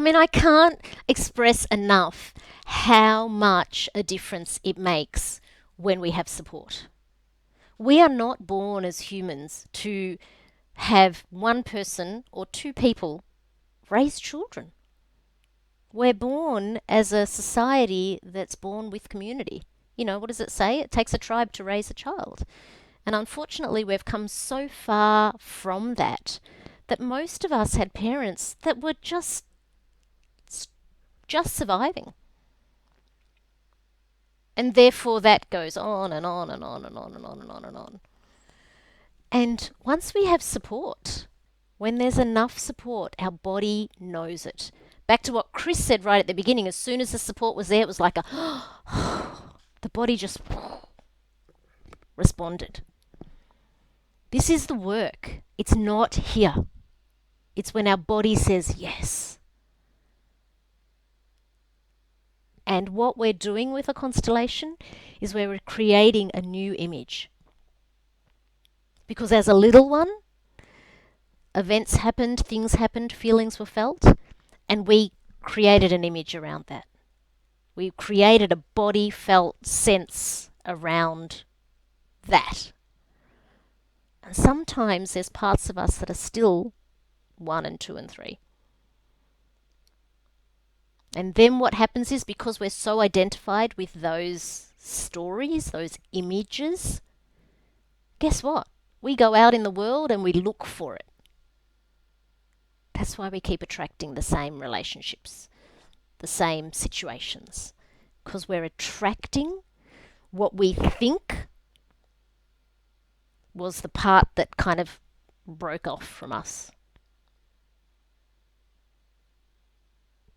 I mean, I can't express enough how much a difference it makes when we have support. We are not born as humans to have one person or two people raise children. We're born as a society that's born with community. You know, what does it say? It takes a tribe to raise a child. And unfortunately, we've come so far from that that most of us had parents that were just surviving. And therefore that goes on and on and on and on and on and on and on. And once we have support, when there's enough support, our body knows it. Back to what Chris said right at the beginning, as soon as the support was there, it was like the body just responded. This is the work. It's not here. It's when our body says yes. And what we're doing with a constellation is we're creating a new image. Because as a little one, events happened, things happened, feelings were felt, and we created an image around that. We created a body felt sense around that. And sometimes there's parts of us that are still 1 and 2 and 3. And then what happens is, because we're so identified with those stories, those images, guess what? We go out in the world and we look for it. That's why we keep attracting the same relationships, the same situations, because we're attracting what we think was the part that kind of broke off from us.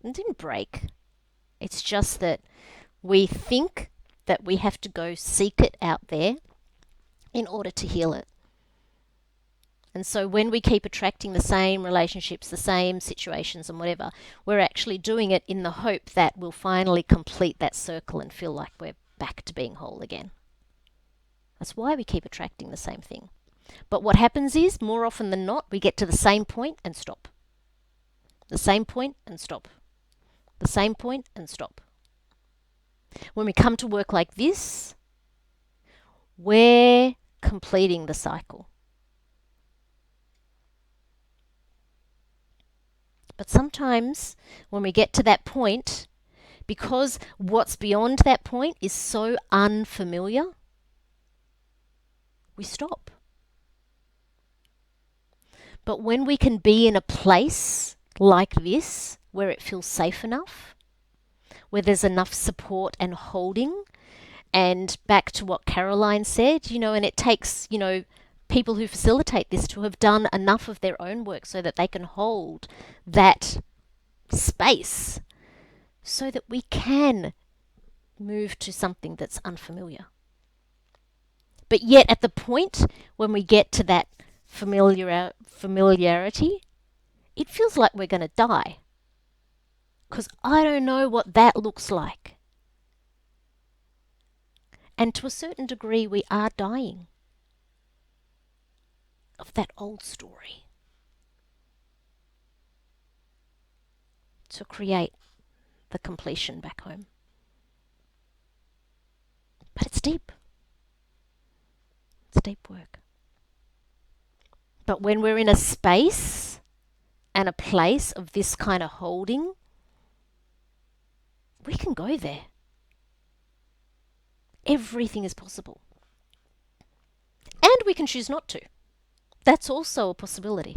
It didn't break. It's just that we think that we have to go seek it out there in order to heal it. And so when we keep attracting the same relationships, the same situations and whatever, we're actually doing it in the hope that we'll finally complete that circle and feel like we're back to being whole again. That's why we keep attracting the same thing. But what happens is, more often than not, we get to the same point and stop. The same point and stop. The same point and stop. When we come to work like this, we're completing the cycle. But sometimes when we get to that point, because what's beyond that point is so unfamiliar, we stop. But when we can be in a place like this, where it feels safe enough, where there's enough support and holding, and back to what Caroline said, and it takes, people who facilitate this to have done enough of their own work so that they can hold that space so that we can move to something that's unfamiliar. But yet at the point when we get to that familiarity, it feels like we're going to die. Because I don't know what that looks like. And to a certain degree, we are dying of that old story to create the completion back home. But it's deep. It's deep work. But when we're in a space and a place of this kind of holding, we can go there. Everything is possible. And we can choose not to. That's also a possibility.